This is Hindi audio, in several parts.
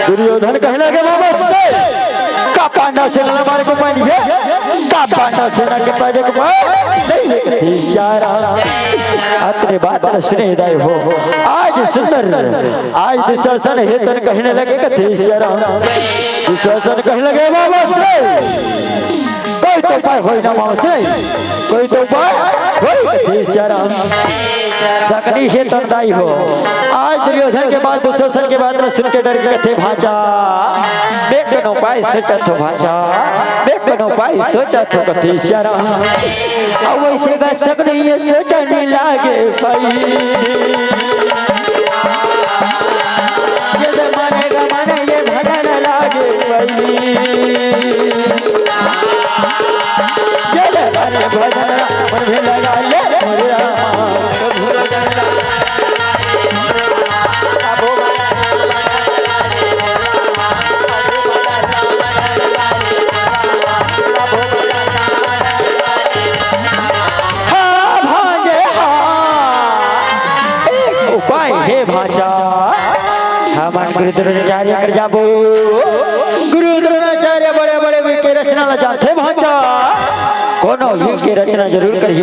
दुर्योधन कहने के बाबा का पांडव सेना हमारे को पानी है का पांडव सेना के पाजे को अपने बात स्नेह दाय हो आज सुंदर आज दुशासन हेतन कहने लगे दुशासन कहने लगे बाबा से कोई तो उपाय हो ना माओ से कोई तो उपाय सकनी हेतन दाई हो आज दुर्योधन के बाद दुशासन के बाद सुन के डर के थे भांजा बेकनो पाई सोचा तो भांजा बेकनो पाई सोचा तो कथे शरा अब वैसे का सकनी ये सोचा नहीं लागे भाई ये जमाने का माने ये भगन लागे भाई ये जमाने भगन मन में लगा ले गुरु द्रोणाचार्य कर जाबो गुरु द्रोणाचार्य बड़े बड़े वीर के रचना ला जाते भांजा कोनो वीर के रचना जरूर करी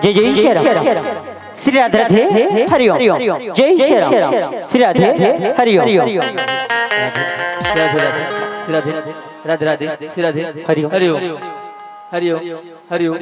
जय जय श्री राम श्री राधे राधे हरि ओम जय श्री राम श्री राधे हरि ओम श्री राधे राधे राधे राधे श्री राधे हरि ओम हरि ओम हरि ओम हरि ओम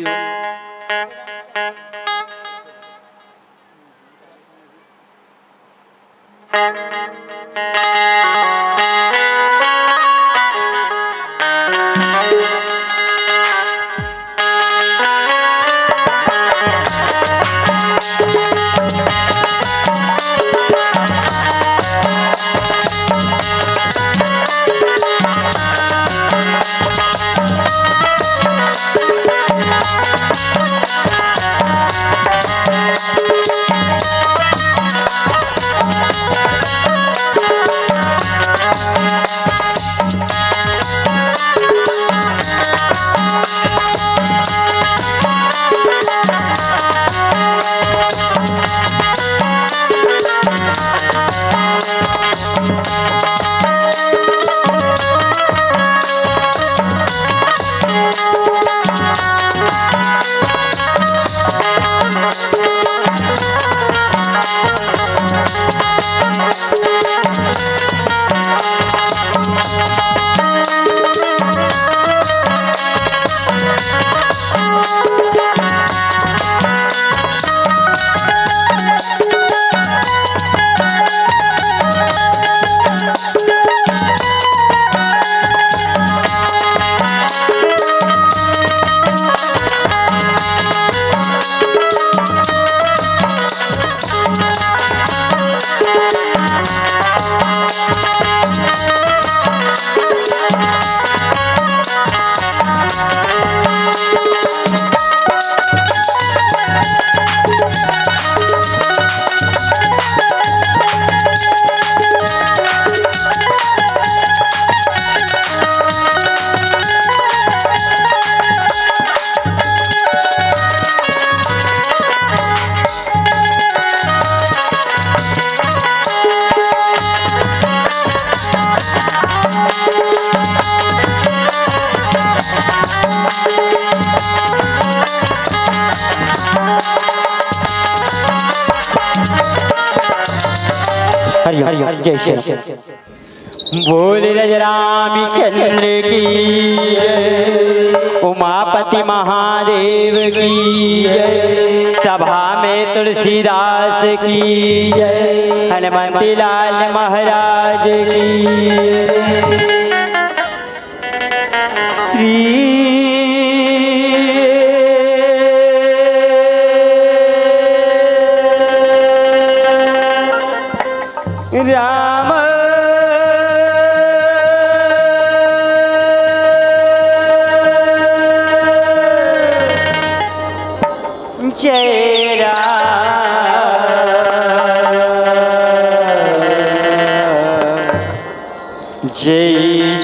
हरि हरि जय श्री राम। बोल रामचंद्र की जय, उमापति महादेव की जय, सभा में तुलसीदास की जय, हनुमत लाल महाराज की श्री राम जय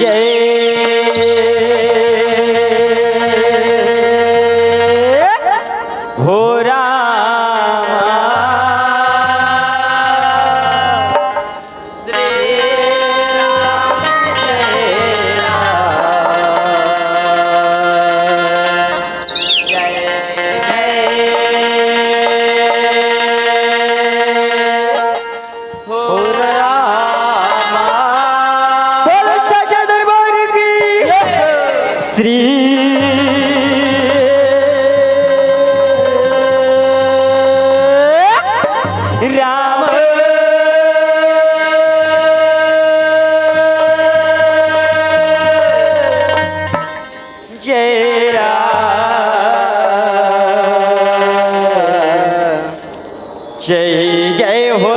जय जय हो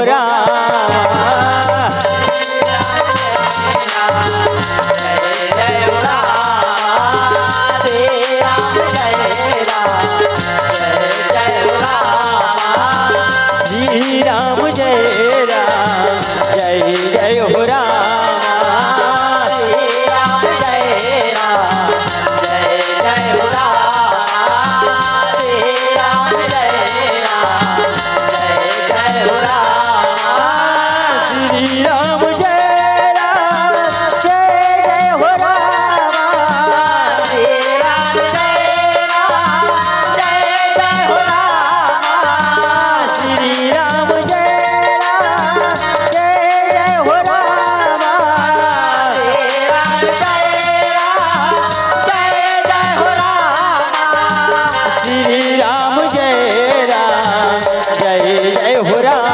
जय जय हो राम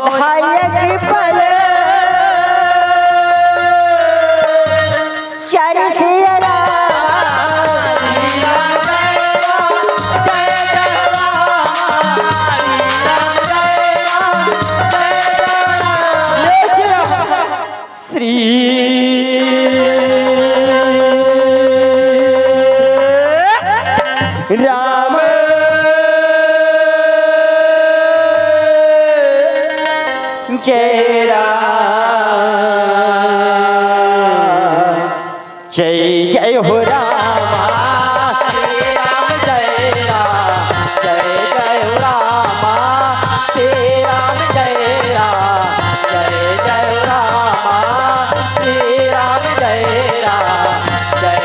धायक पल चरसियरा श्री राम जय राम जय जय हो रामा श्री राम जय राम जय जय हो रामा श्री राम जय राम जय जय हो रामा श्री राम जय राम जय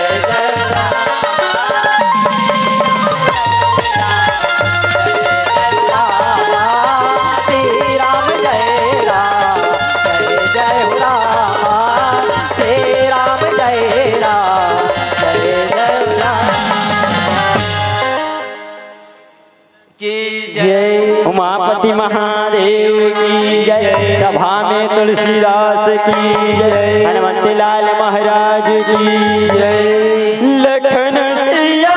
जय उमापति महादेव की जय। सभा में तुलसीदास की जय। हनुमत लाल महाराज की जय। लखन सिया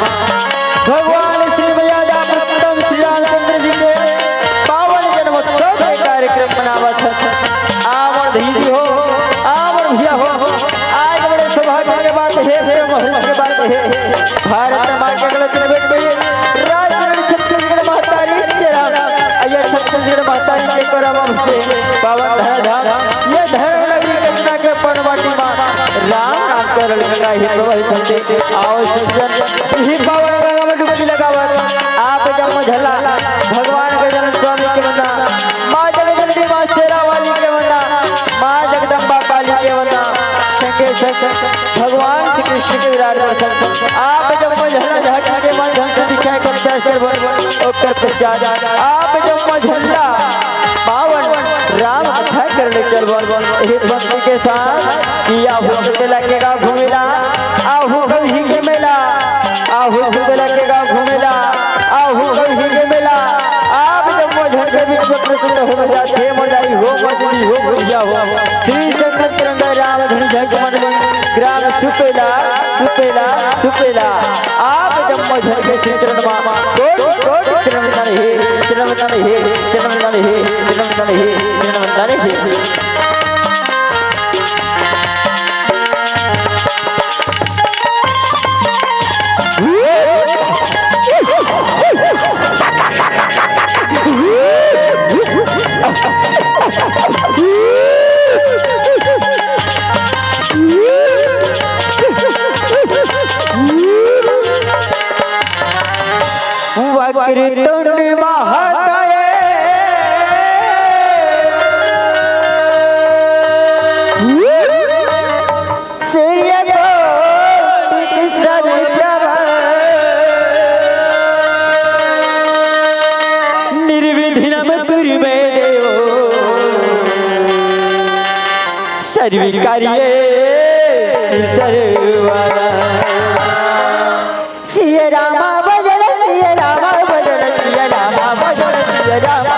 भगवान श्री मर्यादा पुरुषोत्तम श्री रामचंद्र जी के पावन जन्मोत्सव के कार्यक्रम मनावत आवर दीदी हो आवर भैया हो आज बड़े सौभाग्य के बात है महत्व के बात है भारत मां के गलत बेट में राजधानी छत्तीसगढ़ महतारी से राम अय्या छत्तीसगढ़ महतारी के करम से पावन धाम ये धर्म नगरी कचरा के पणवाटी मां राम नाम कर लगा ही प्रवाहित होते आओ सज्जन ही पावन गंगा में डुबकी लगावत आप जन्म झला भगवान के जन्म स्वामी के वंदना मां जगदम्बा मां शेरा वाली के वंदना मां जगदम्बा काली के वंदना संगे संग भगवान श्री कृष्ण के विराट दर्शन आप जन्म झला झटके के माध्यम से दिखाए कर दर्शन ओकर प्रचार आप जन्म झला पावन राम कथा करने चल बोल हे भक्ति के साथ किया हो से लगेगा घूमेला आहू कभी के मेला आहू से लगेगा घूमेला आहू कभी के मेला आप जब मोझर के बीच में प्रसन्न हो जाते मजाई हो मजली हो भैया हो श्री शंकर चरण राम धनी जग मन में ग्राम सुपेला सुपेला सुपेला आप जब मोझर के श्री चरण मामा कोट कोट चरण हे चरण हे चरण हे चरण हे चरण हे वक्रतुंड महाकाय सर्विकारिये सर्वदा सिया रामा भजन सिया रामा भजन सिया रामा भजन सिया रामा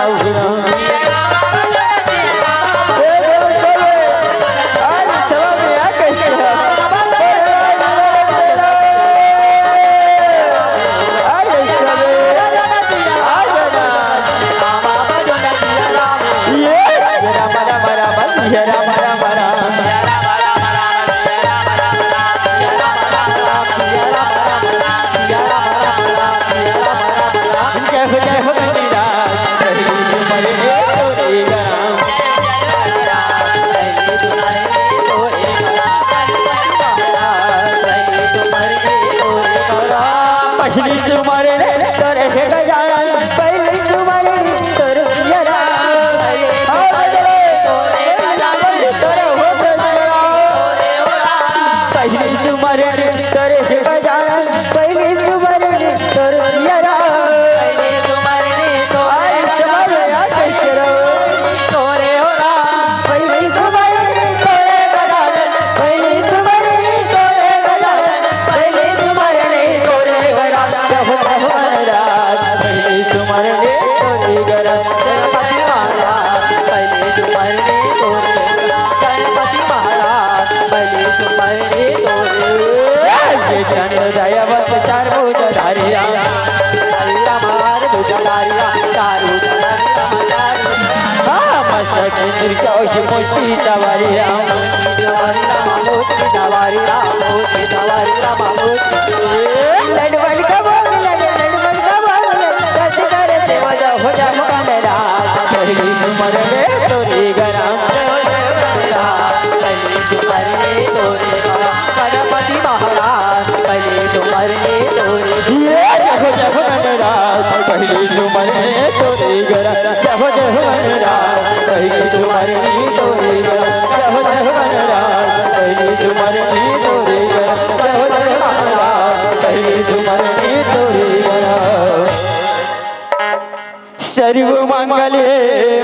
सर्व मंगले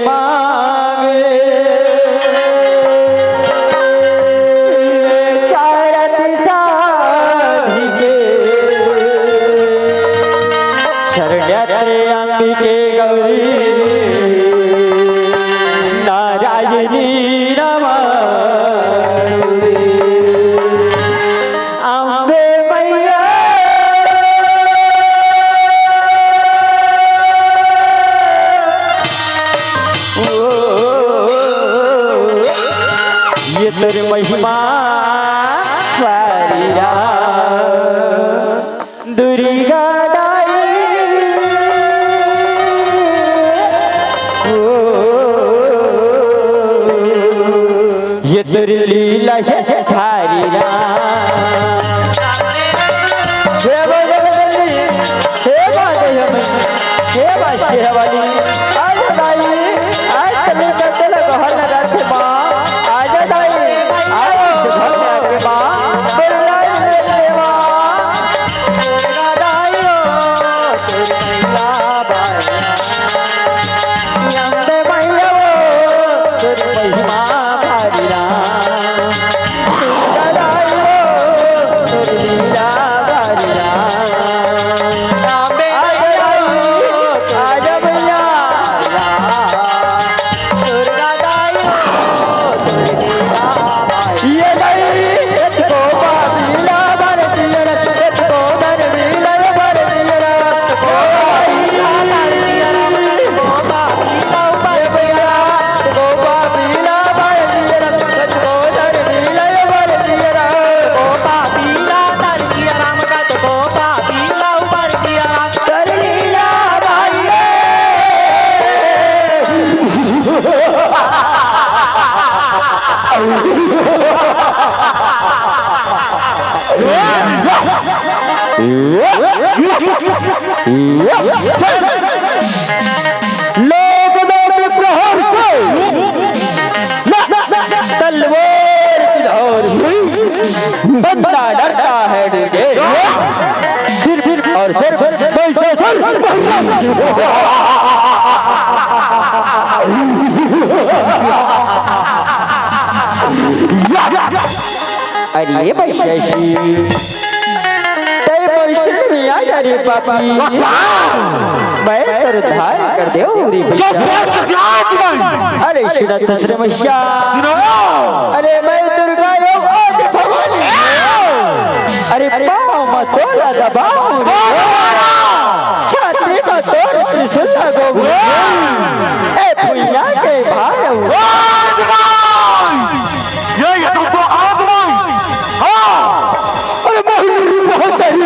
मांगे चारति साधिके शरण्यरे अंबिके गौरी नारायणी नमस्ते अम्बे मैया तेरे महिमा वारिरा दुर्गा दाई ये तेरी लीला है धारिरा हे भगवती हे माधवी हे वाली आज दाई आज तले कतल कहन रथ मां आज दाई लोग प्रहर से तलवार की धार बंदा डरता है डरे सिर और सिर पैसा सर अरे वैश्यशी तय परिश्रम में आ जा रे पापी मैं तर धार कर दे रे भैया अरे सुनत रे मैया अरे मैं दुर्गा यो आज भवानी अरे पाँव मत तोला दबाओ छाती मत तोड़ त्रिशूल लगो ए भैया के भाई ये तुमको आगमन अरे बहुत सही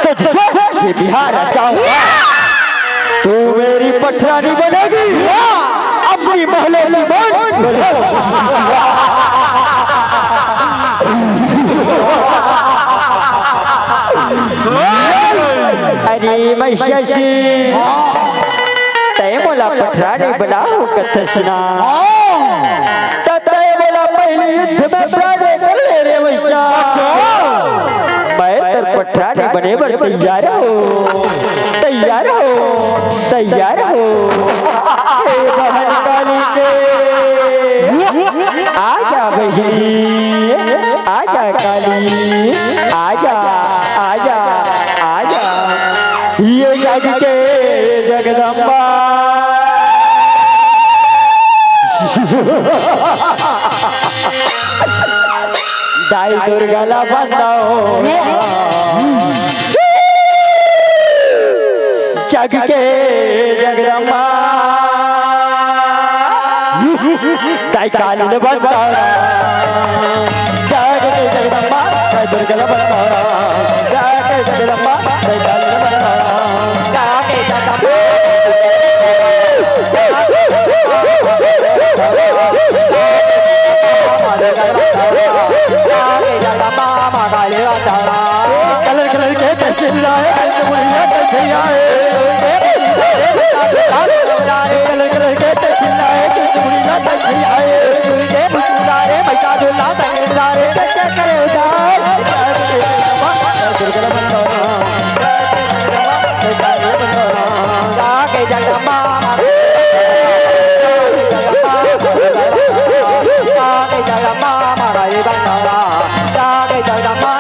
तुझसे ये बिहार चाहूंगा तू मेरी पटरानी बनेगी अपनी महलों में अरे मैं शशि तय मोला पटरानी बनाओ कथसना तय मोला पहले युद्ध में प्राण कर ले रे वैश्या मैं तर पटरानी बने बर तैयार हो तैयार हो तैयार हो हे बहन काली के आजा बहिनी आजा काली आजा आजा आजा ये जग के जगदम्बा दाई दुर्गाला बंदाओ जग के जगदम्बा दाई काली ने बंदाओ जग के जगदम्बा दाई दुर्गाला बंदाओ जग के जगदम्बा दाई काली ने बंदाओ जग के जगदम्बा कलर कलर के चिल्लाए मुड़िया चिल्लाए कलर कलर के चिल्लाए मुड़िया चिल्लाए बुलाए बैठा दुल्ला संगीतदारे क्या करे उदार जाके जगदम्बा जाके जगदम्बा मारा ये बंदारा जाके जगदम्बा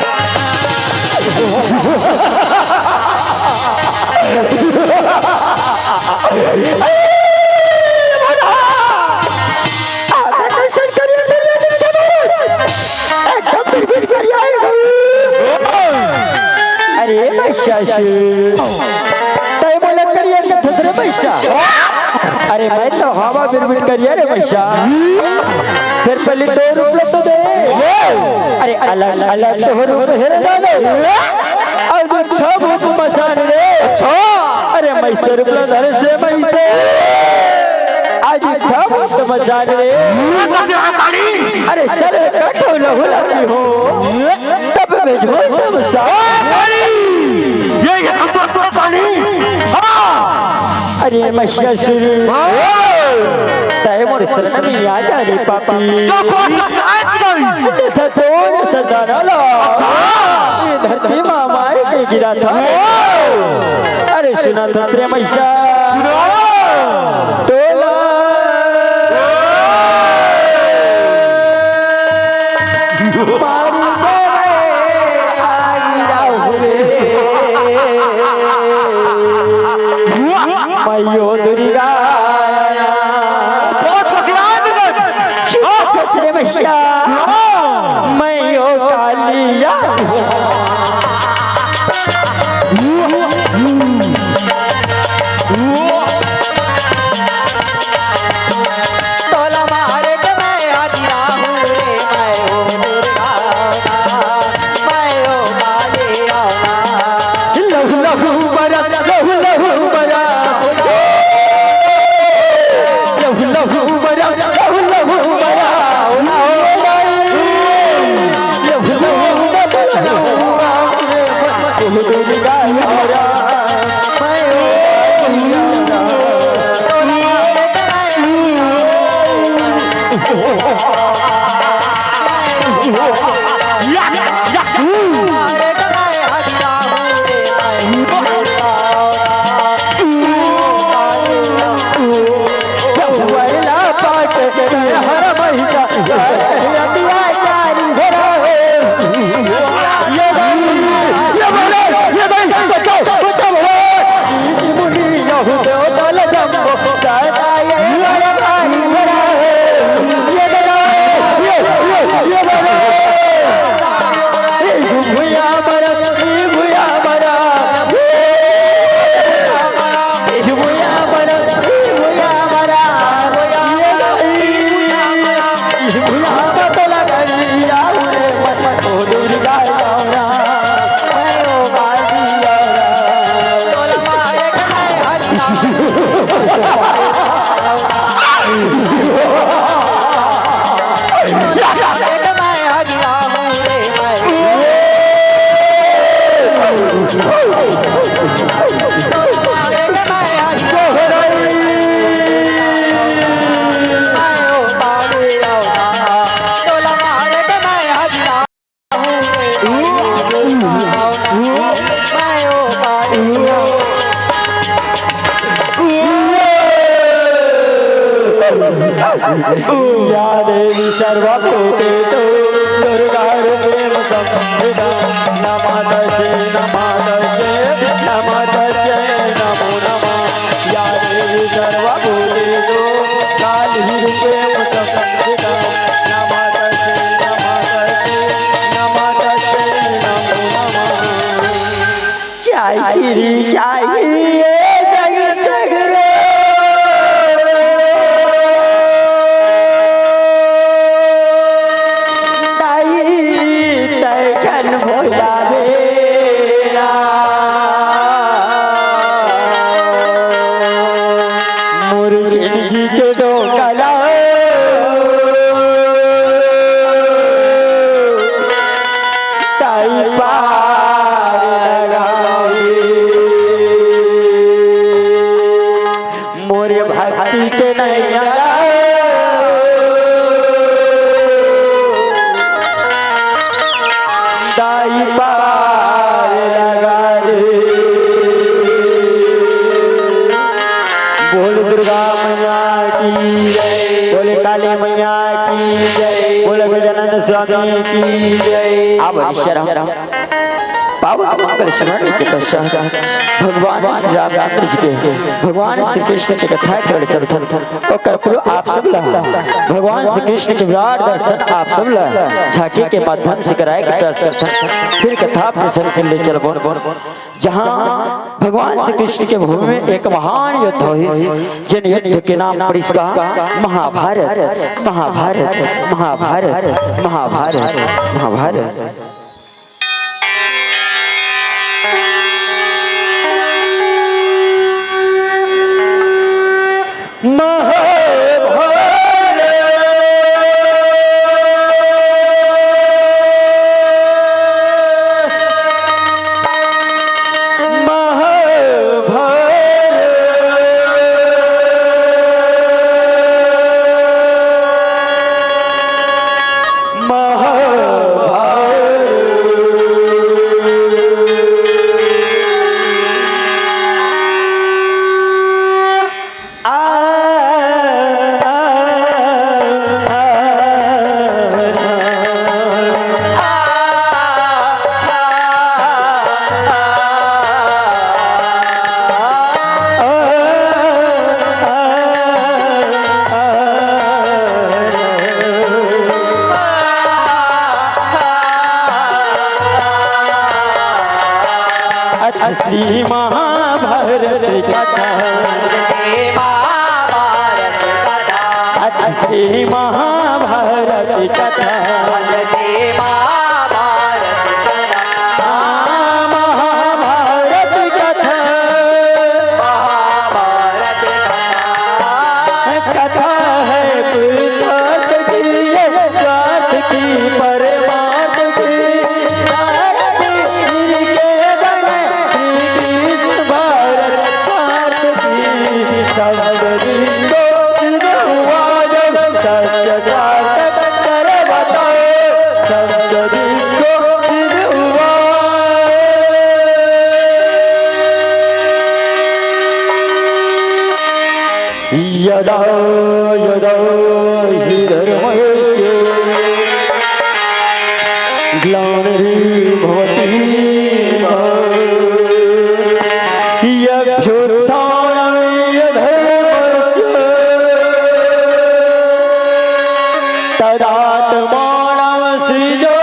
अरे वैश्या तय बोला करिए थसरे वैश्या अरे मैं तो हवा बिरबिर करिए रे वैश्या फिर पहले 2 रुपये तो दे अरे अलग अलग तो रूप हेरे डाले और दूसरा भूख मसान रे अरे मैं सिर पर धर से मैं आज था भूख मसान रे अरे सर कटो लहू लगी हो तब में जो सब ये पानी अरे मैं शशि तय मोर शरण में आ जा रे पापी था तो सदाना ला ये धरती मामाए के गिरा था अरे सुना था तेरे मैया तोला मारी मैयो दुर्गा श्री मैया मैयो कालिया तोला मारे के मैं आदिरा हूँ रे मैं ओ दुर्गा मैं ओ कालिया लहू लहू बरा लहू लहू बरा लहू लहू बरा लहू लहू बरा लहू लहू दुर्गा मेरा मैं ओ हर महिला या देवी सर्वभूतेषु दुर्गा रूपेण संस्थिता नमो तस्यै नमो तस्यै नमो नमः या देवी सर्वभूतेषु काली रूपेण संस्थिता नमो तस्यै नमो तस्यै नमो नमः जय गिरी जय स्वामी की जय। अब पावन मंगल स्मरण के पश्चात भगवान श्री रामचंद्र जी के भगवान श्री कृष्ण के कथा कर चलथन और कर्पूर आप सब भगवान श्री कृष्ण के विराट दर्शन आप सब झांकी के माध्यम से कराए फिर कथा प्रसन्न के लिए चलबो जहाँ भगवान श्री कृष्ण के भूमि में एक महान युद्ध हुई जिन युद्ध के नाम पर इसका महाभारत महाभारत महाभारत महाभारत महाभारत श्री महाभारत कथा श्री महाभारत कथा महाभारत कथा कथा है पुरुषार्थ की परमार्थ की यदा यदा हि धर्मस्य ग्लानिर्भवति यभ्युत्थानाय धर्मस्य तदात्मानं सृजो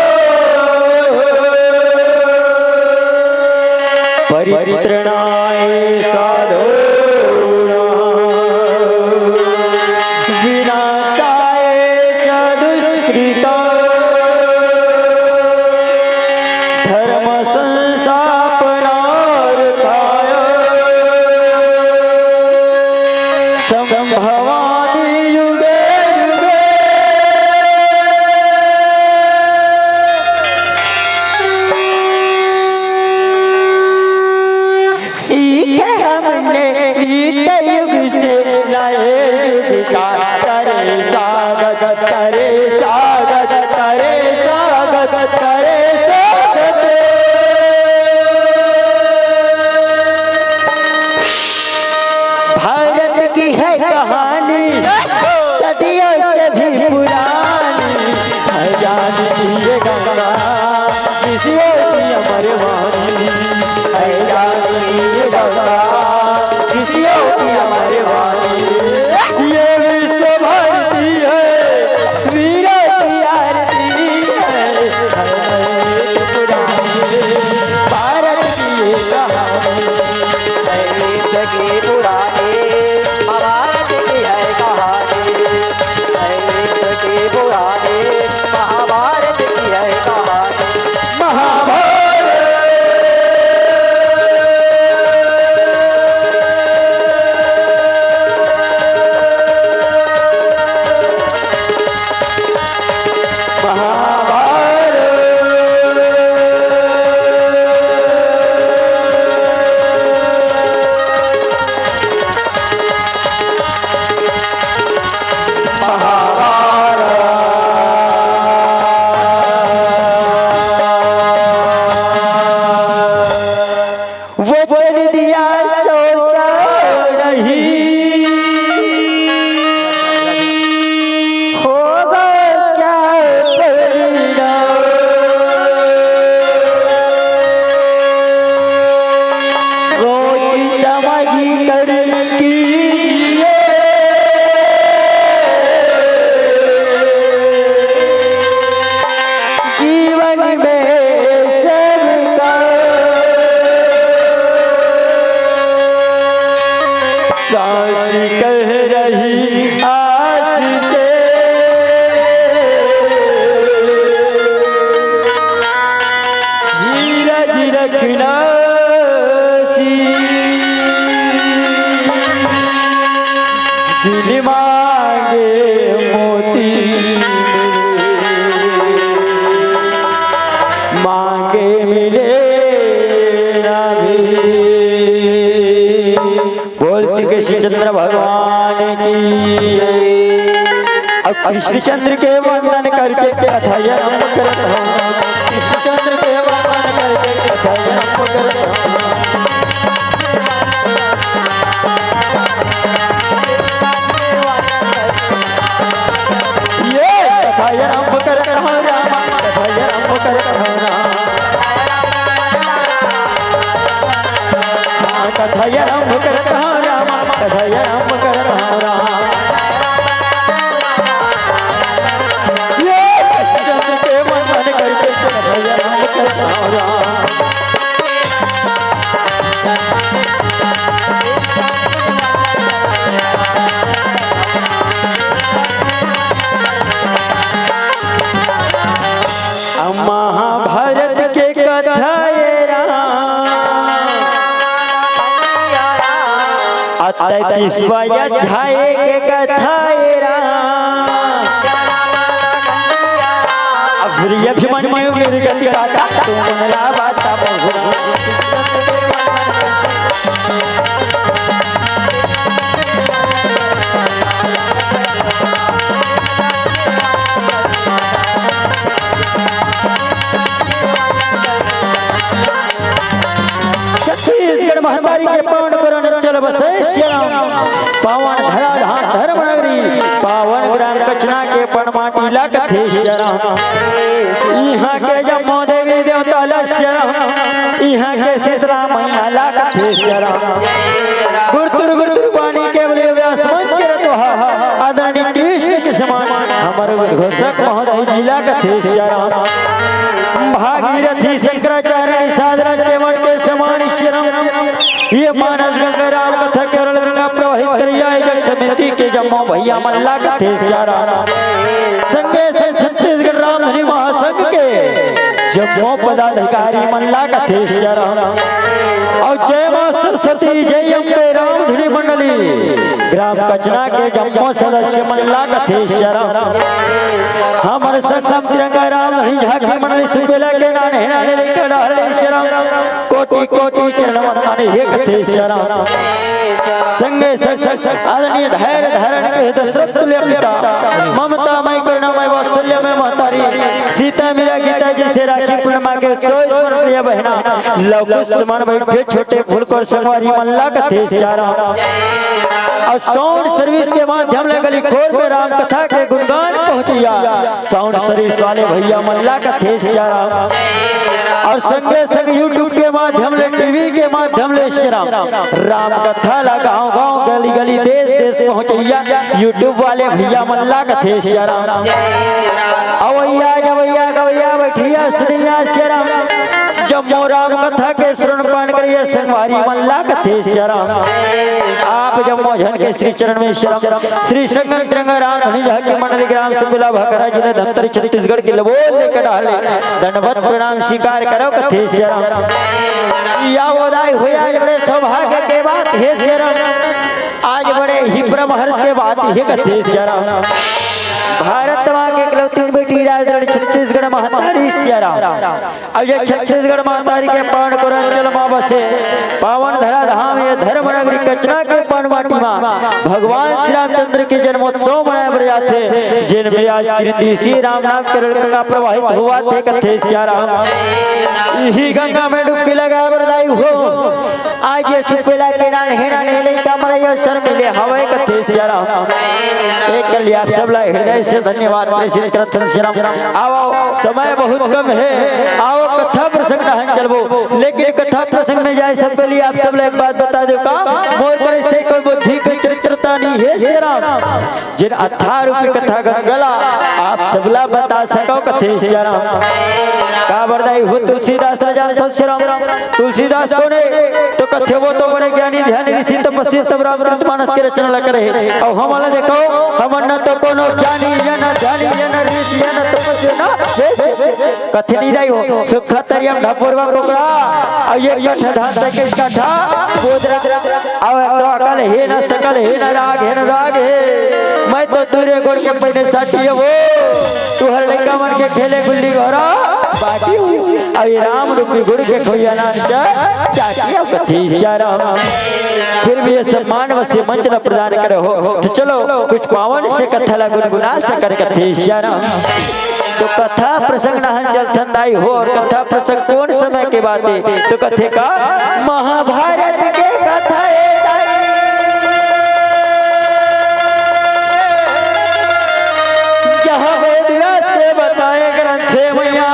परित्रणाय साधूनां विनाशाय च दुष्कृतां धर्म संस्थापनार्थाय संभवामि युगे कह रही आस से धीरज रखना सी दिल मांगे मोती मांगे मिले ना भी। बोल श्री कृष्णचंद्र भगवान की। अब कृष्णचंद्र के वंदन करके कथाएं आरंभ करत हूँ। कृष्णचंद्र के वंदन करके कथाएं आरंभ करत हूँ। ये कथाएं आरंभ करत हूँ राम, कथाएं आरंभ करत हूँ राम। कथाएं आरंभ करत हूँ राम, कथाएं आरंभ करत हूँ राम। महाभारत के कथाएं अध्याय के कथाएं फिर अभिमन्यु गिर गति काटा तुम मिला बाता छत्तीसगढ़ महामारी के पावन करण चल बसे श्याम पावन धरा धर्म नगरी पावन ग्राम कचना के पणमाटी लगथे श्याम। यहाँ के जम्मो देवी देवता लश्याम, यहाँ के शीतला मैया लगथे श्याम। गुरुतुर पानी के बले व्यास मंच के रतवा आदरणीय कृष्ण के समान हमारे घोषक महोदय जी लगथे श्याम। भागीरथी शंकराचार्य साधराज के मठ के समान श्याम। ये मानस गंगा राम कथा केरल गंगा प्रवाहित करिया जग समिति के जम्मो भैया मल्ला कथे श्यारा संगे संग छत्तीसगढ़ रामधनी महासंघ के जम्मो पदाधिकारी मल्ला कथे श्यारा। और जय मां सरस्वती जय अम्बे रामधनी मंडली ग्राम कचना के जम्मो सदस्य मल्ला कथे श्यारा। हमारे संगम तिरंगा रामधनी झांकी मंडली सुपेला के नाने नाने लेकर डाले श्यारा। कोटि कोटि चरण वंदन हे कथे श्यारा। संगे संग आदरणीय धैर्य धारण के दशरथ तुल्य पिता ममता मई करुणामय वात्सल्य में महतारी सीता मीरा गीता जी से राखी पूर्णिमा के उत्सव स्मरण प्रिय बहना लवकुश समान बैठे छोटे फूल को संगवारी मल्ला कथे श्यारा। और साउंड सर्विस के माध्यम ले गली खोर में राम कथा के गुणगान पहुंचिया साउंड सर्विस वाले भैया मल्ला कथे श्यारा। और संगे संग यूट्यूब के माध्यम ले टीवी के माध्यम ले श्याम राम कथा ला गाँव गाँव गली गली देश देश पहुंचैया यूट्यूब वाले भैया मल्ला कथे श्यारा। अवैया जवैया गवैया बैठिया सुनिया श्यारा जम्मो राम कथा के श्रवण पान करिए संगवारी मल्ला कथे श्यारा। आप जम्मो झन के श्री चरण में श्याम श्री संगम तिरंगा रामधनी झांकी मंडली ग्राम सुपेला भकरा जिले धमतरी छत्तीसगढ़ के लबोल लेकर डाले दंडवत प्रणाम स्वीकार करो कथे श्यारा। या उदाय हुआ बड़े सौभाग्य के बात हे श्यारा आज बड़े ही परमहर्ष के बात हे कथे श्यारा। भारत मां के इकलौती बेटी राजगढ़ छत्तीसगढ़ महतारी श्यारा। अब ये छत्तीसगढ़ महतारी के पावन कुरंचल मां बसे पावन धरा धाम ये धर्म नगरी कचना के पणमाटी मां भगवान श्री रामचंद्र के जन्मोत्सव मनाए बर जाते जिनमें आज श्री राम नाम के गंगा प्रवाहित हुआ थे कथे श्यारा। यही गंगा में डुबकी लगा बरदाई हो आज ये सुपेला के नान हेना नेले कमलयो सर मिले हवे कथे श्यारा। एक कल आप सब ला हृदय से धन्यवाद श्री कृष्ण श्री राम। आओ समय बहुत कम है आओ कथा प्रसंग न चलबो लेकिन कथा प्रसंग में जाए सब पहले आप सब ला एक बात बता दो का मोर करे से कोई बुद्धि के चरित्र तानी हे श्री राम जिन 18 रूपी कथा गंगला आप सबला बता सको कथे श्री राम का बरदाई हो तुलसीदास न जान तो श्री राम तुलसीदास कौन है तो कथे वो तो बड़े ज्ञानी ध्यान ऋषि तपस्वी तब रामचरितमानस के रचना ल करे और हम वाला देखो हम न तो कोनो ज्ञानी जन ध्यानी जन ऋषि जन तपस्वी ना कथे नहीं रही हो सुख तरियम ढापुरवा कोकड़ा और ये धान तक इसका ठा गोदरा और तो अकल है ना सकल है ना राग है मैं तो दूरे गोड़ के पहले साथी है वो तू हर लंका मन के खेले गुल्ली घोरा बाटी अब ये राम रूपी गुरु के खोया नाम चाटिया कथी राम फिर भी ये सम्मान वसे मंच न प्रदान करे हो तो चलो कुछ पावन से कथा ला गुनगुना सकर कथी राम तो कथा प्रसंग न चल ठंडाई हो और कथा प्रसंग कौन समय के बात है तो कथे का महाभारत के कथा जहाँ वेद व्यास के बताए ग्रंथ है मैया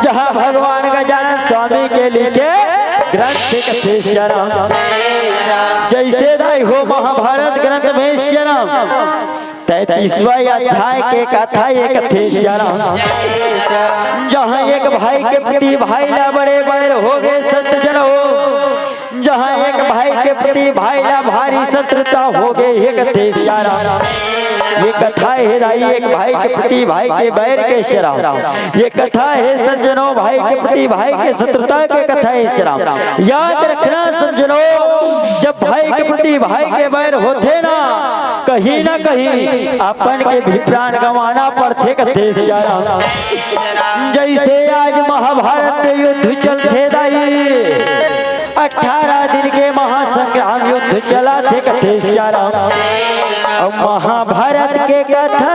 जहाँ भगवान गजानन स्वामी के लिखे ग्रंथ कथे श्याम जैसे दाई हो महाभारत ग्रंथ में श्याम 33वां अध्याय के कथा ये कथे श्याम जहाँ एक भाई के प्रति भाई ला बड़े बैर हो गए संत जन हो जहाँ एक भाई के प्रति भाई ला भारी शत्रुता हो गए ये कथे श्याम ये कथा है दाई एक भाई के प्रति भाई के बैर के श्याम ये कथा है सज्जनों भाई के प्रति भाई के शत्रुता के कथा है श्याम याद रखना सज्जनों जब भाई के प्रति भाई के बैर होते ना कहीं ना कहीं अपन के भी प्राण गंवाना पड़ते कथे श्याम जैसे आज महाभारत के युद्ध चलते दाई 18 दिन के महासंग्राम युद्ध चला थे कथे श्याम और महाभारत के कथा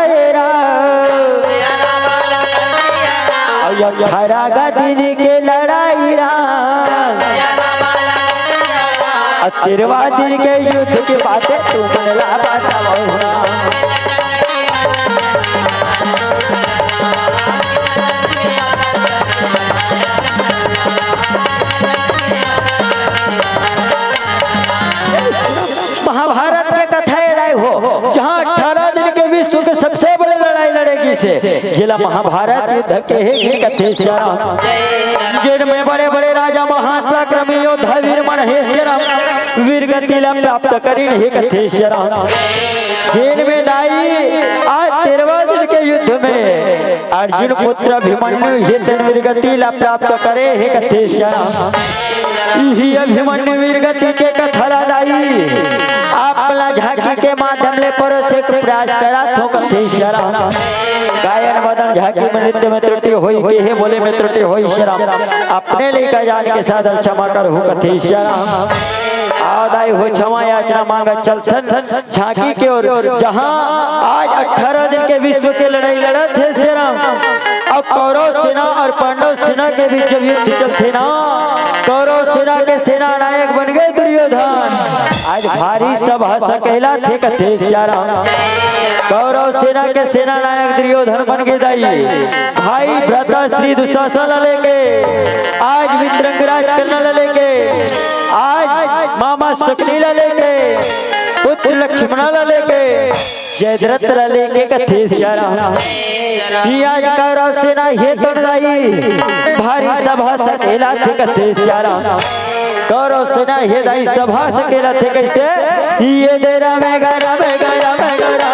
18 दिन के लड़ाई 13वां दिन के युद्ध की बातें तुम ला बताओ महाभारत के कथा हो जहाँ 18 दिन के विश्व के सबसे बड़े लड़ाई लड़ेगी से जिला महाभारत युद्ध के है कथे श्याम जिनमें बड़े बड़े राजा महान पराक्रमी योद्धा वीर महेश्वरम वीर गति ला प्राप्त करी है कथे श्याम जिनमें दाई आज 13वां दिन के युद्ध में अर्जुन पुत्र अभिमन्यु ये वीर गति ला प्राप्त करे है कथे श्याम यही अभिमन्यु वीर गति के कथा ला दाई आपला झांकी के माध्यम ले परोसे प्रयास करा तो कथे श्याम गायन बदन झांकी में नृत्य में त्रुटि होई के है बोले में त्रुटि होई श्याम अपने लेकर जान के सादर क्षमा कर हो कथे श्याम आदाई हो क्षमा याचना मांगा चलथन झांकी के और जहां आज 18 दिन के विश्व के लड़ाई लड़त है श्याम अब कौरव सेना और पांडव सेना के बीच जब युद्ध चलते ना कौरव सेना के सेना नायक बन गए दुर्योधन आज भारी सभा सकेला थे कथे श्याम कौरव सेना के सेना नायक दुर्योधन बन गए दाई भाई भ्राताश्री दुशासन लेके आज विद्रंगराज कर्ण लेके आज मामा शकुनी लेके पुत्र लक्ष्मण लेके जयद्रथ लेके कथे श्याम आज कौरव सेना ये तोड़ाई भारी सभा सकेला थे कथे श्याम कौरव सेना ये दाई सभा सकेला थे कैसे ये देरा में गरा में गरा में गरा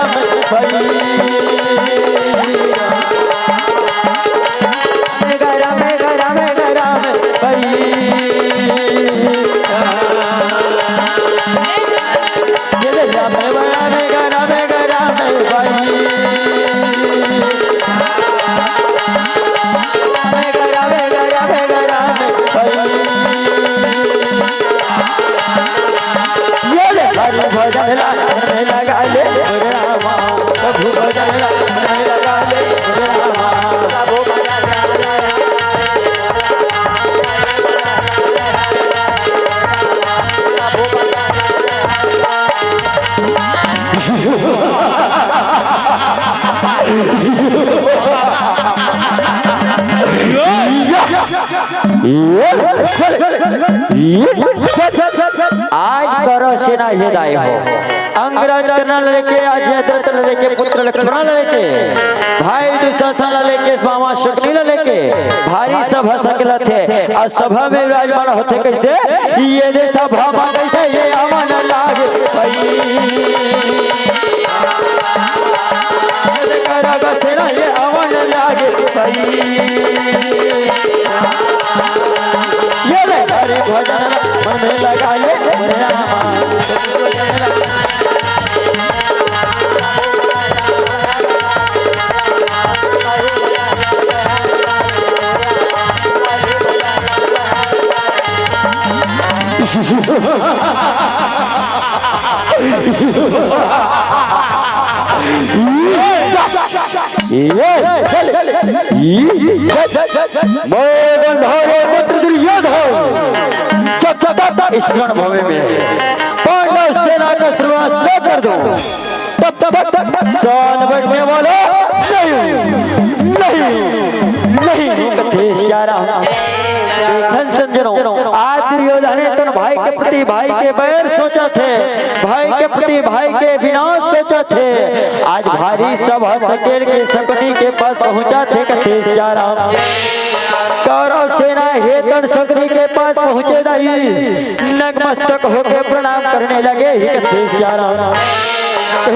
आज कौरव सेना हे दाई हो अंगराज करना लेके अजयद्रथ लेके पुत्र लक्ष्मण लेके भाई दुशासन लेके मामा शकुनी लेके भारी सभा सकल थे और सभा में विराजमान होते कैसे ये दे सभा में कैसे ये अमन लागे सेना ये अमन लागे ये ले हरि भजन मन में लगा ले इस रण भूमि में पांडव सेना का शुरुआत न कर दो तब तक सान बैठने वाला आज दुर्योधन ने तो भाई के प्रति भाई के बैर सोचा थे भाई के प्रति भाई के विनाश सोचा थे आज भारी सभा सकेल के शकुनी के पास पहुंचा थे कथे जा रहा कौरव सेना हेतन शकुनी के पास पहुंचे नहीं नतमस्तक होकर प्रणाम करने लगे ही कथे जा रहा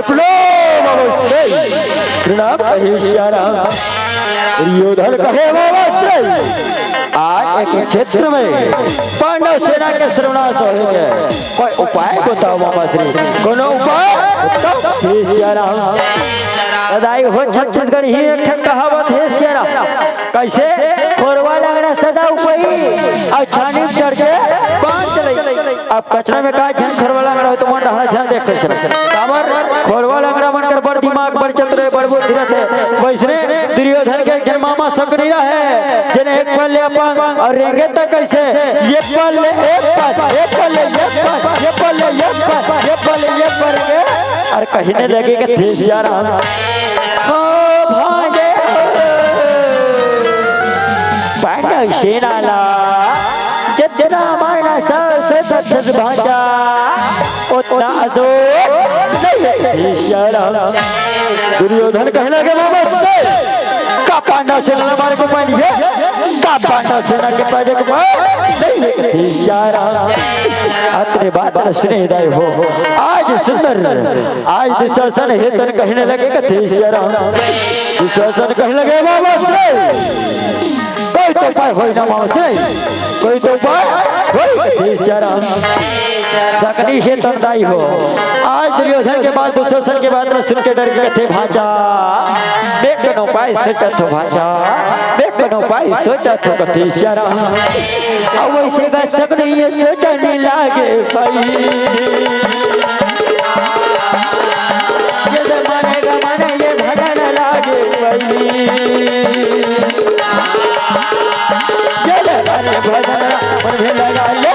प्रणाम दुर्योधन कहे आज एक क्षेत्र में पांडव सेना के सर्वनाश होंगे कोई उपाय बताओ मामा श्री कोनो उपाय बताओ हो छत्तीसगढ़ ही एक कहावत है शेरा कैसे खोरवा लगना सदा उपाय और छानी चढ़ के पांच चले अब कचरा में का झन खोरवा लगना हो तो मन ढाला झन देख के काबर खोरवा लगना बनकर बड़ दिमाग बड़ चतुर बड़ बुद्धि रहते वैसने दुर्योधन के जन मामा शकुनी है जिन्हें एक पल अपन और रेंगे तक कैसे ये पल एक पल ये पल एक पल ये पल एक पल ये पल एक पल और कहने लगे कि तेज जा रहा हो भागे पांडव सेना ला जितना मारना सब भाजा उतना दुर्योधन कहने लगे का पांडव सेना हमारे को पानी है का पांडव सेना के पाजे को अपने बात सुने दाई हो आज सुंदर आज दुशासन हेतन कहने लगे दुशासन कहने लगे बाबा से कोई तो उपाय हो ना मामा से कोई तो उपाय सकनी हेतन दाई हो आज दुर्योधन के बाद दुशासन के बाद सुन के डर गए थे भांजा बेकन उपाय सोचा तो भांजा बेकन उपाय सोचा तो कथे शरा अब वैसे का सकनी ये सोचने लागे भाई ये जमाने का माने ये भगन लागे भाई ये ले भजन मन में लगा ले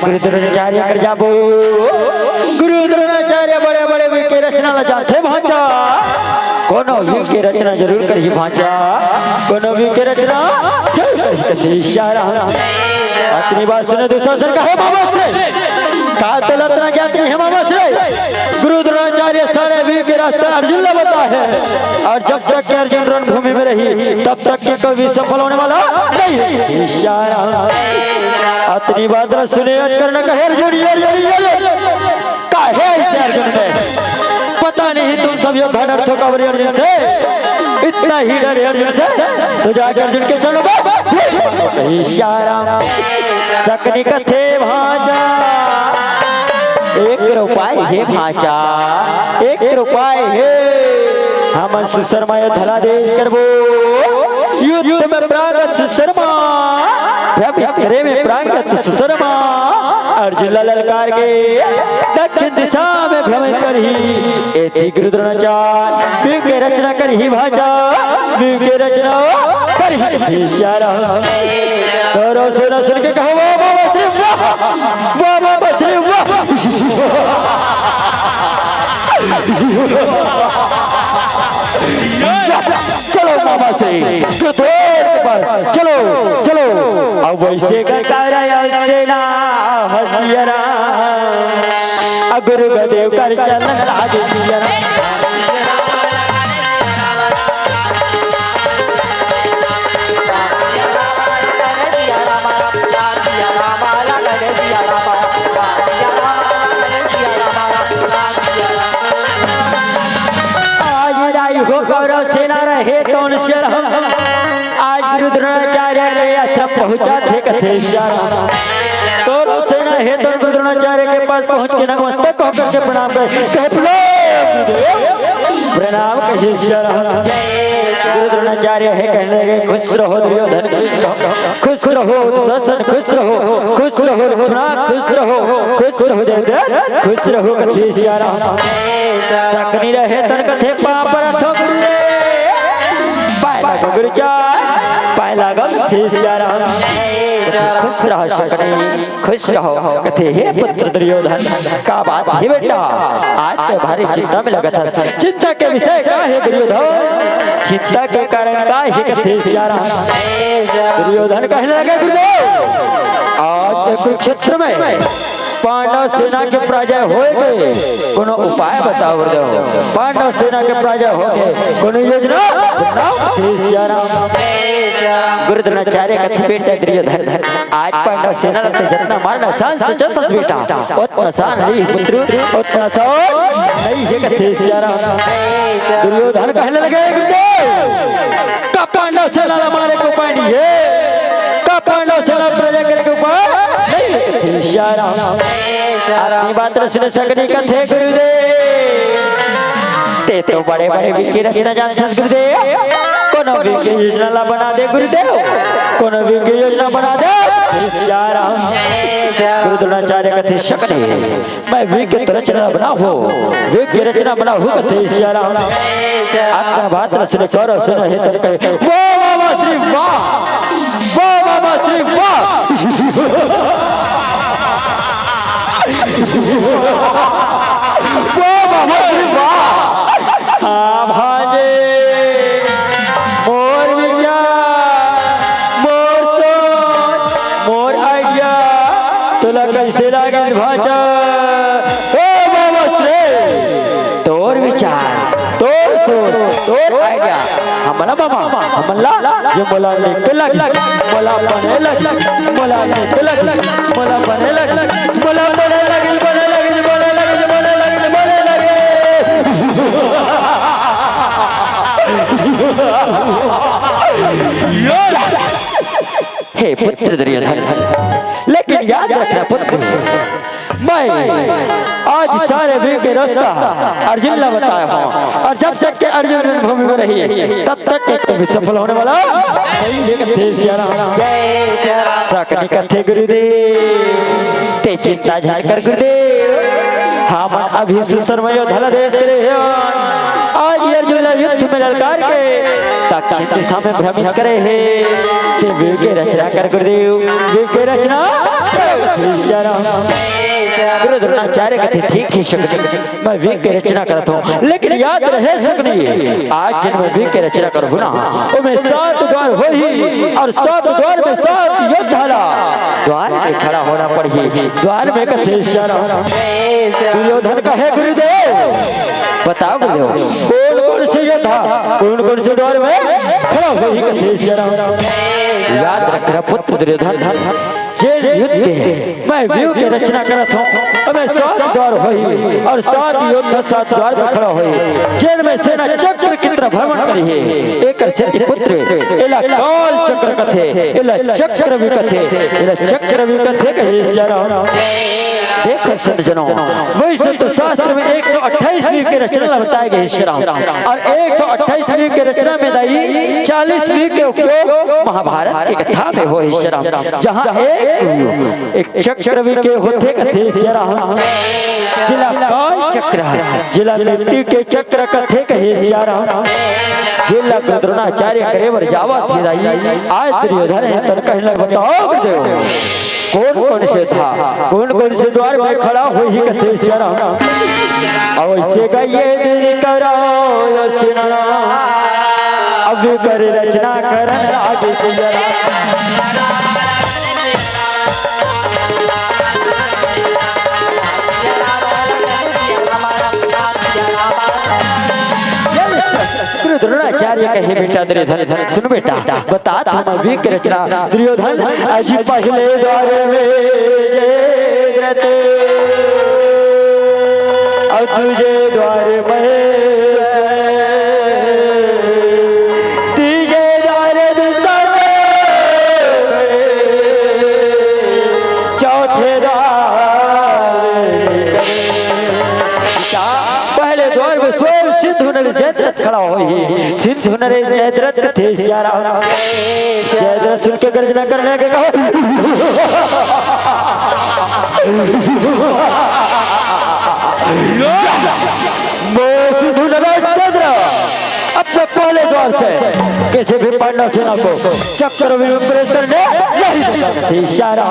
गुरु द्रोणाचार्य कर जाबो गुरु द्रोणाचार्य बड़े बड़े वी के रचना ला जाते भांजा कोनो वी के रचना जरूर करी भांजा कोनो वी के रचना कथी इशारा अपनी बात सुने दुशासन का है मामा से का तलतना ज्ञाति है मामा से गुरु द्रोणाचार्य सारे वी के रास्ता अर्जुन ला बता है और जब तक के अर्जुन रणभूमि में रही तब तक के कभी सफल होने वाला नहीं इशारा अपनी बात सुने आज करना कहे अर्जुन काहे ऐसे अर्जुन ने पता नहीं तुम सब यो धन ठोकावरी अर्जुन से इतना ही डरे अर्जुन से तो जाकर अर्जुन के चलो इशारा सकनी कथे भांजा एक उपाय है भांजा एक उपाय है हम सुशर्मा धला देश करबो युद्ध में प्रागत सुशर्मा करे में प्रागत सुशर्मा अर्जुन ललकार के दक्षिण दिशा में भ्रमण करही एति गुरु द्रोणाचार्य विव के रचना करही भाषा विव के रचना करही श्यारा करो सुन सुन के कहो वाह वाह श्री वाह वाह वाह श्री वाह चलो मामा से चलो चलो अब वैसे सेना हसियरा गुरु गदेव कर चलन राज सियरा गौरव सेना रहे तो आज गुरु द्रोणाचार्य के आश्रम पहुंचा थे कथे गौरव सेना है तो गुरु द्रोणाचार्य के पास पहुंच के नमस्ते होकर के प्रणाम प्रणाम कहे गुरु द्रोणाचार्य है कहने लगे खुश रहो दुर्योधन खुश रहो दुशासन खुश रहो खुश रहो लक्ष्मणा खुश रहो जयद्रथ खुश रहो कथे सकनी रहे तन कथे पाप रथो खुश रहो कथे हे पुत्र दुर्योधन का बात है बेटा आज तो भारी चिंता में लगा था चिंता के विषय क्या है दुर्योधन चिंता के कारण का है कथे दुर्योधन कहने लगे गुरुदेव आज कुरुक्षेत्र में पांडव सेना के पराजय हो गए कोनो उपाय बताओ गुरुदेव पांडव सेना के पराजय हो गए कोनो योजना गुरु द्रोणाचार्य कथे बेटा दुर्योधन आज पांडव सेना ने जितना मारना सान से जत बेटा उतना सान नहीं पुत्र उतना सान नहीं है कथे दुर्योधन कहने लगे गुरुदेव का पांडव सेना मारे को उपाय नहीं है का पांडव सेना पराजय करे को उपाय अपनी बात सुन सकने कथे गुरुदेव ते तो बड़े बड़े विकी रचना जानते गुरुदेव कोनो विकी योजना बना दे गुरुदेव कोनो विकी योजना बना दे गुरु द्रोणाचार्य कथे सकने मैं विकी रचना बनाऊं विकी रचना बनाऊं कथे अपना बात सुन करो सुन है तो कहे वाह वाह श्री वाह वाह श्री वाह भाजे मोर विचार मोर सोच मोर आइडिया तुला कैसे लागे भाषा तोर विचार तोर सोच तोर आइडिया हमला मामा हमला जो बोला लग बोला बने लग बोला लग बोला बने लग बोला बने लग बोले लग बोले लग बोले लग बोले लग हे पुत्र दुर्योधन लेकिन याद रखना पुत्र मैं आज सारे वीर के रास्ता अर्जुन ने बताया हूँ और जब तक के अर्जुन रणभूमि में रही तब तक एक भी सफल होने वाला सकनी कथे गुरुदेव ते चिंता झाड़ कर गुरुदेव हम अभी सुसरमयो धल देश करे आज अर्जुन युद्ध में ललकार के दक्षिण दिशा में भ्रमित करे है ते वीर के रचना कर गुरुदेव वीर के रचना गुरु द्रोणाचार्य कहते ठीक ही सकनी मैं वीर की रचना करता हूँ लेकिन याद रहे सकनी आज जब मैं वीर की रचना करूँ ना उनमें 7 द्वार हो ही और 7 द्वार में 7 योद्धा द्वार में खड़ा होना पड़ी द्वार में कथे दुर्योधन का है गुरुदेव बताओ गुरुदेव कौन कौन से योद्धा कौन कौन से द्वार में खड़ा हो ही कथे याद रखना पुत्र दुर्योधन युद्ध मैं व्यू की रचना करत हूँ मैं 7 द्वार हुई और 7 योद्धा 7 द्वार में खड़ा हुई जेल में सेना चक्र की तरफ भ्रमण करी है एक से पुत्र एला काल चक्र कथे एला चक्र भी कथे एला चक्र भी कथे कहे जरा देखो सज्जनों वैसे तो शास्त्र में 128 वीर की रचना बताई गई श्री राम और 128 वीर की रचना में दाई 40 वीर के उपयोग महाभारत की कथा में हो श्री राम जहाँ एक एक चक्र भी के होते कथे सियारा जिला कौन चक्र जिला मिट्टी के चक्र कथे कहे सियारा जिला द्रोणाचार्य करे वर जावा थी जाई आज दुर्योधन है तन कहने बताओ देव कौन से था कौन से द्वार में खड़ा हुई ही कथे सियारा अवश्य गए दिन कराओ सिना अब कर रचना करन राज सियारा द्रोणाचार्य कहे बेटा दुर्योधन सुन बेटा बता तुम अभी की रचना दुर्योधन आज पहले द्वार में जयद्रथ और तुझे द्वार में तीजे द्वार चौथे पहले द्वार में स्वयं सिद्ध हुनर जयद्रथ खड़ा हुई सिद्ध हुनर जयद्रथ थे सियारा जयद्रथ सुन के गर्जना करने के कहा अपने पहले द्वार से किसी भी पांडव सेना को चक्कर में प्रवेश करने नहीं इशारा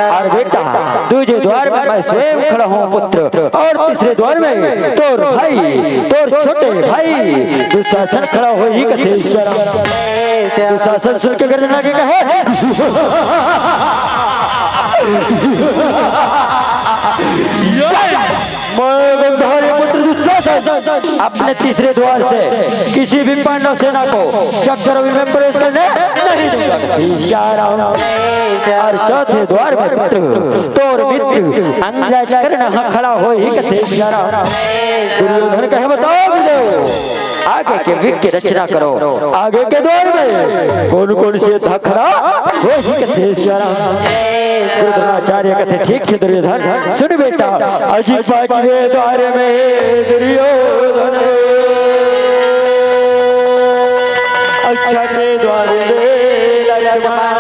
और बेटा दूसरे द्वार में मैं स्वयं खड़ा हूँ पुत्र और तीसरे द्वार में तोर भाई तोर छोटे भाई दुशासन खड़ा हो ही कथे इशारा दुशासन सुन के गर्जना के कहे अपने तीसरे द्वार से किसी भी पांडव सेना को चक्रव्यूह में प्रवेश करने नहीं दूंगा इशारा और चौथे द्वार पर तोर मित्र अंग्रेज करना खड़ा हो ही कथे इशारा दुर्योधन कहे बताओ आगे के विक की रचना करो आगे के द्वार में कौन से था खड़ा हो ही कथे इशारा द्रोणाचार्य कथे ठीक है दुर्योधन सुन बेटा आज पांचवे द्वार में दुर्योधन छठे द्वार में लक्ष्मण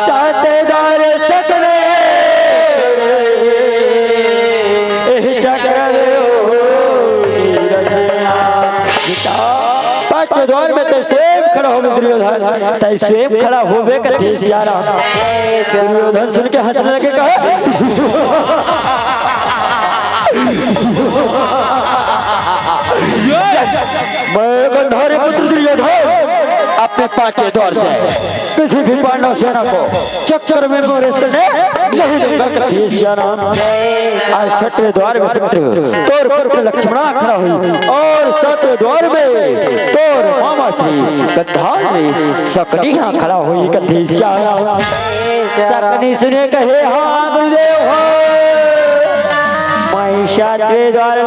सातवें द्वार सकले पांचवें द्वार में तो स्वयं खड़ा हो दुर्योधन तय स्वयं खड़ा होवे कथे सियारा दुर्योधन सुन के हंसने लगे कहा मैं गंधारी पुत्र दुर्योधन अपने पांचवें द्वार से किसी भी पांडव सेना को चक्कर में प्रवेश करने नहीं दूंगा आज छठवें द्वार में पुत्र तोर पुत्र लक्ष्मण खड़ा हुई और सातवें द्वार में तोर मामा श्री गंधारी सकनी यहाँ खड़ा हुई कथी सकनी सुने कहे हाँ गुरुदेव मैं सातवें द्वार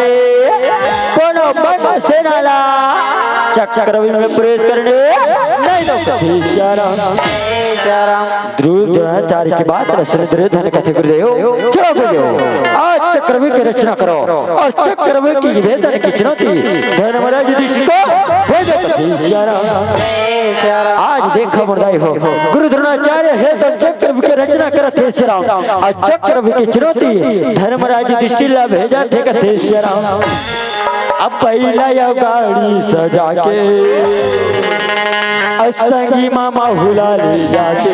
कोनो पांडव सेना ला चक्रव्यूह में प्रवेश करने नहीं द्रोणाचार्य की बात दुर्योधन कहते गुरुदेव चलो गुरुदेव आज चक्रव्यूह की रचना करो और चक्रव्यूह की वेदन की चुनौती धर्मराज युधिष्ठिर को आज देखो मुर्दाई हो गुरु द्रोणाचार्य है तो चक्रव्यूह की रचना करते श्री राम आज चक्रव्यूह की चुनौती धर्मराज युधिष्ठिर ला भेजा थे कहते श्री राम अब पहला या गाड़ी सजा के असंगी मामा हुला ले जाके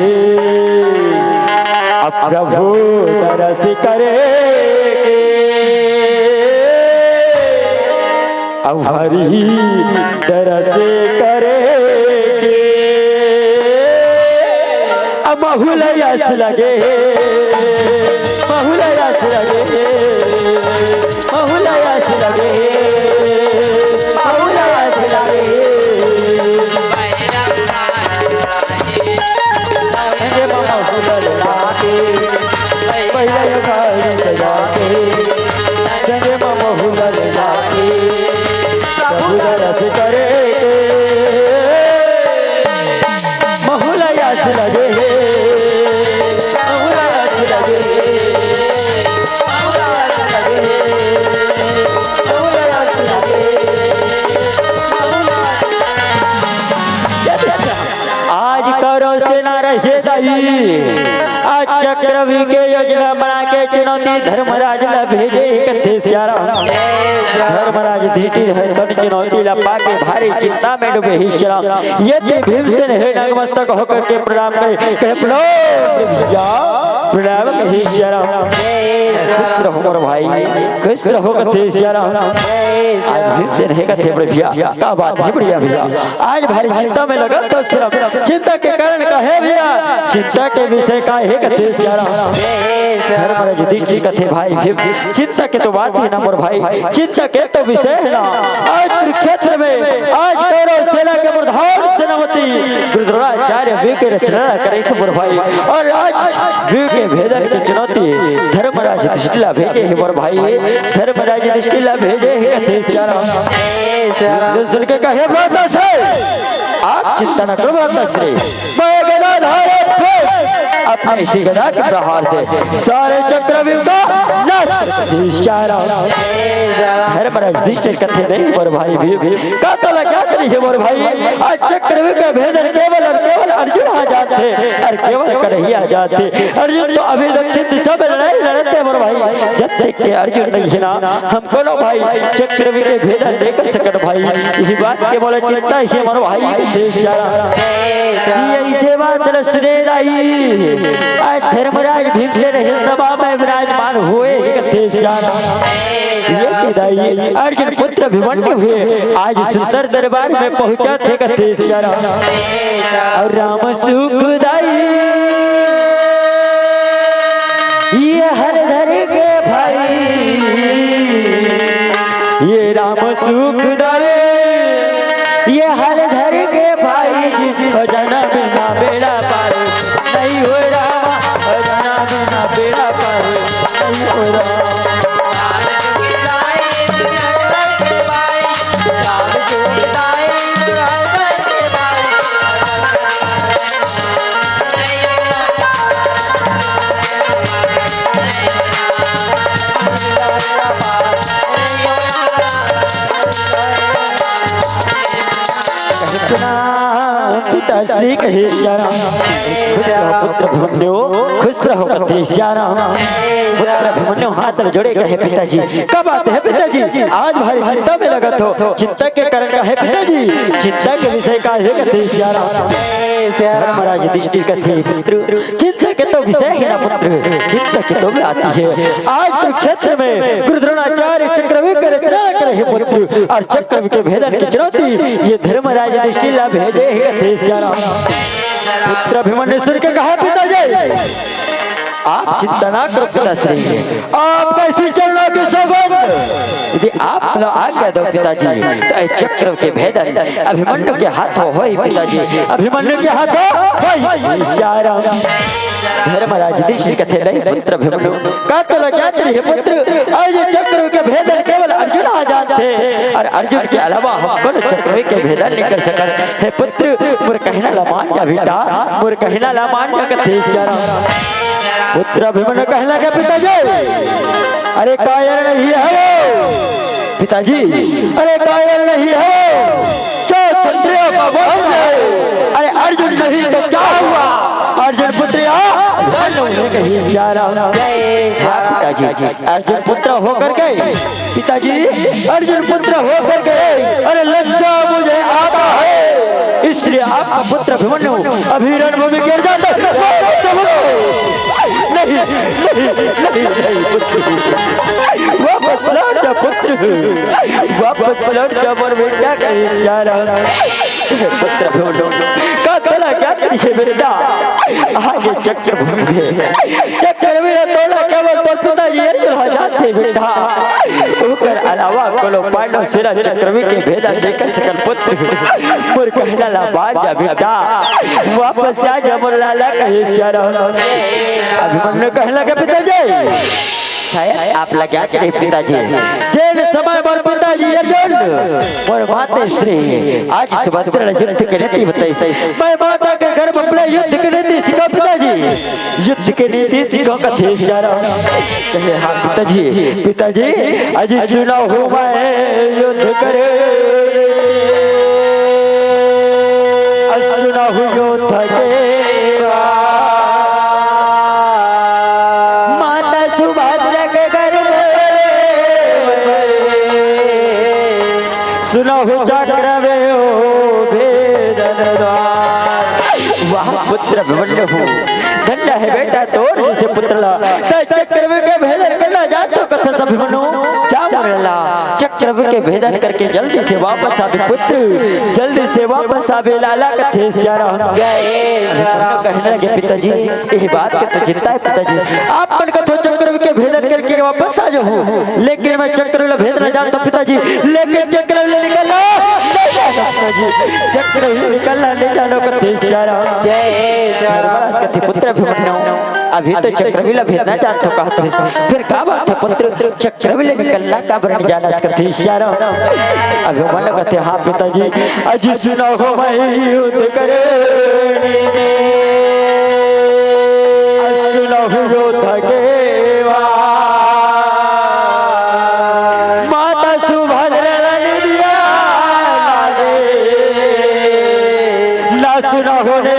अब प्रभु तरस करे अब हरी तरस करे अब बहुलयास लगे बहुलयास लगे बहुलयास लगे बना के चुनौती धर्मराज ला भेजे कथे श्यारा धर्मराज धीटी है तन चुनौती ला पाके भारी चिंता में डूबे ही श्यारा यदि भीमसेन है नतमस्तक होकर के प्रणाम करे कहे प्रणाम कहे श्यारा खुश रहो मोर भाई खुश रहो कथे श्यारा आज भीमसेन है कथे बढ़िया क्या बात है बढ़िया भैया आज भारी चिंता में लगा तो सिर्फ चिंता के कारण का है भैया चिंता के विषय का है कथे श्यारा धर्मराज दीक्षित कथे भाई भीम चिंता के तो बात है ना मोर भाई चिंता के तो विषय है ना आज कुरुक्षेत्र में आज कौरव सेना के प्रधान सेनापति गुरुद्रोणाचार्य वीर की रचना करे मोर भाई और आज वीर के भेदन की चुनौती धर्मराज दृष्टिला भेजे है मोर भाई धर्मराज दृष्टिला भेजे है कथे श्यारा सुन के कहे भ्राता से आप चिंता न करो भ्राता श्री मैं गदाधार अपने इसी गदा के प्रहार से सारे चक्रव्यूह का नाश श्यारा धर्मराज दृष्टि कथे नहीं मोर भाई भी का तो क्या करी है मोर भाई आज चक्रव्यूह का भेदन केवल और केवल अर्जुन आजाद थे और केवल कन्हैया आजाद थे अर्जुन तो अभी दक्षिण दिशा में लड़ाई लड़ते मोर भाई जब तक के अर्जुन नहीं है ना हम दोनों भाई चक्रव्यूह के भेदन नहीं कर सकते भाई इसी बात के बोले चिंता है मोर भाई ऐसे बात सुने आई आज धर्मराज भीमसेन सभा में विराजमान हुए कथे श्यारा अर्जुन पुत्र अभिमन्यु हुए आज सुंदर दरबार में पहुंचा थे कथे श्यारा और राम सुखदाई ये हरधर के भाई ये राम सुखदाई ये हरधर के भाई जना बिना बेड़ा पार नहीं हो रामा जना बिना बेड़ा पार नहीं हो रामा पिता श्री कहे श्यारा पुत्र अभिमन्यु खुश रहो कथे श्यारा पुत्र अभिमन्यु हाथ जोड़े कहे पिताजी क्या बात है पिताजी आज भारी चिंता में लगा तो चिंता के कारण का है पिताजी चिंता के विषय का है कथे श्यारा धर्मराज दृष्टि कथे पुत्र चिंता के तो विषय है ना पुत्र चिंता की तो भी आती है आज कुरुक्षेत्र में गुरुद्रोणाचार्य चक्रव्यूह की रचना करे है पुत्र और चक्रव्यूह के भेदन की चुनौती ये धर्मराज दृष्टि ला भेजे है कथे श्यारा पुत्र अभिमन्यु सुन के कहा पिताजी आप चिंता ना करो पिताश्री आप कैसी चलना की सौगंध यदि आप आज्ञा दो पिताजी तो चक्र के भेदन अभिमन्यु के हाथों हो पिताजी अभिमन्यु के हाथों श्यारा धर्मराज दृष्टि कथे नहीं पुत्र अभिमन्यु का तो लगा है पुत्र आज चक्र के भेदन केवल अर्जुन आजाद थे और अर्जुन के अलावा हम कौन चक्र के भेदन नहीं कर सकते हे पुत्र मुर कहना ला मान जा बेटा मुर कहना ला मान जा कथे श्यारा पुत्र अभिमन्यु कहना के पिताजी अरे कायर नहीं है वो पिताजी अरे कायर नहीं है क्षत्रिय का वंश है अरे अर्जुन नहीं तो क्या हुआ अर्जुन पुत्र पिताजी अर्जुन पुत्र होकर गए पिताजी अर्जुन पुत्र होकर गए अरे लज्जा मुझे आता है इसलिए आपका पुत्र अभिमन्यु अभी रणभूमि गिर जाता नहीं वापस पलट जा पुत्र वापस पलट जा पर मैं क्या कहे जा रहा पुत्र अभिमन्यु का तोला क्या करी से मेरे दा आगे चक्र चक्र मेरा तोला केवल तो पिताजी अर्जुन आजाद थे बेटा ऊपर अलावा कोलो पांडव सेना चक्रव्यूह के भेदा देखकर सकल पुत्र मुर कहना ला बाज जा बेटा वापस आ जा मोर लाला कहे श्यारा अभिमन्यु कहला के पिताजी आप लगा के पिताजी जेल समय पर पिताजी अर्जुन और माता श्री आज सुभद्रा युद्ध के नीति बताई सही मैं माता के घर में अपने युद्ध के नीति सिखा पिताजी युद्ध के नीति सिखा कथे श्यारा कहे हाँ पिताजी आज सुना हूँ मैं युद्ध करे सुना हूँ युद्ध के माता सुनो चक्रवे भेदन द्वार। वाह पुत्र भिमंडु धन्य है बेटा तोर जैसे पुत्रला चक्रवे के भेदन करना जातो कथा सब भिमंडु जा मुरला चक्रवे के भेदन करके जल्दी से वापस आवे पुत्र, जल्दी से वापस आवे लाला कथे चारा कहने लगे पिताजी यही बात के तो चिंता है पिताजी, आप मन कथो चक्रवे के भेदन करके वापस आ जाओ, लेकिन मैं चक्रवे भेद न जानता पिताजी, लेकिन चक्रवे निकलना पिताजी, चक्रवे निकलना नहीं जानो कथे चारा महाराज कथे पुत्र भिमंडु अभी तो चक्रविला भेदना जानता कहते हैं, फिर का बात है पुत्र चक्रविला निकलना का बन जाना कथे इशारा। अभी मन कहते हाँ पिताजी अजी सुनो हो मैं युद्ध करे सुनो हो युद्ध के माता सुभद्रा दिया ना सुनो होने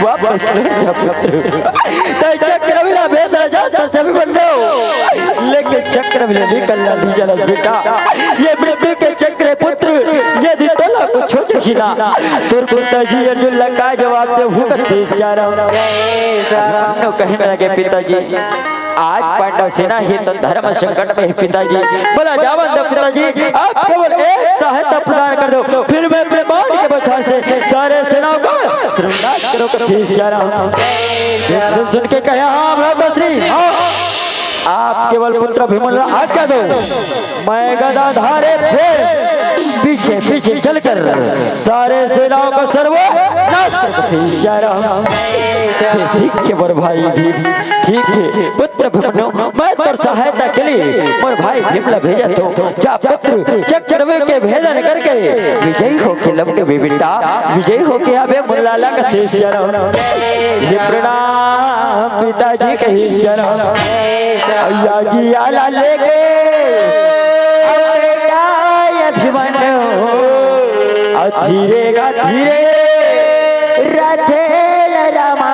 वापस चक्रविला भेद न जाता सभी बंदो, लेकिन चक्रविला निकलना नहीं जाना बेटा, ये मृत्यु के चक्र पुत्र यदि तला को छोटे खिला तुर पिताजी अब्दुल्ला का जवाब दे भूखते जा रहा हूं। कहने लगे पिताजी आज पांडव सेना ही तो धर्म संकट में है पिताजी, बोला जावन दो पिताजी आप केवल एक सहायता प्रदान कर दो, फिर मैं अपने बाण के बछार से सारे सेनाओं को श्रृंगार करो कर जा रहा हूं। सुन के कहा हाँ भ्राताश्री आप केवल पुत्र भीमला आज्ञा दो, मैं गदाधारे फिर पीछे पीछे चलकर सारे सेनाओं का सर्वनाश करके जा रहा हूं। ठीक है मोर भाई भी ठीक है पुत्र भीमनु मैं तो सहायता के लिए मोर भाई भीमला भेजा तो जा पुत्र चक्रवे के भेदन करके विजयी होके लौटे बेटा, विजयी होके आवे मुल्लाला का शेष जा रहा हूं। ये प्रणाम पिताजी कही जा रहा हूं। अय्या जी आला लेके भिमंडु धीरे गा धीरे रथेल रामा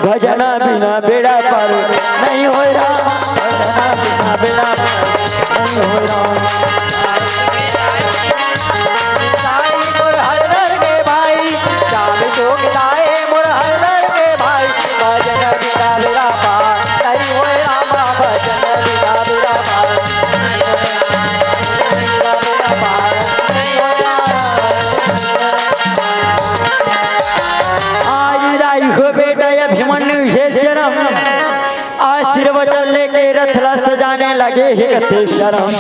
भजना बिना बेड़ा पार नहीं हो राम, भजना बिना बेड़ा नहीं हो राम। आशीर्वचन लेके रथला सजाने लगे हे कथे शरण।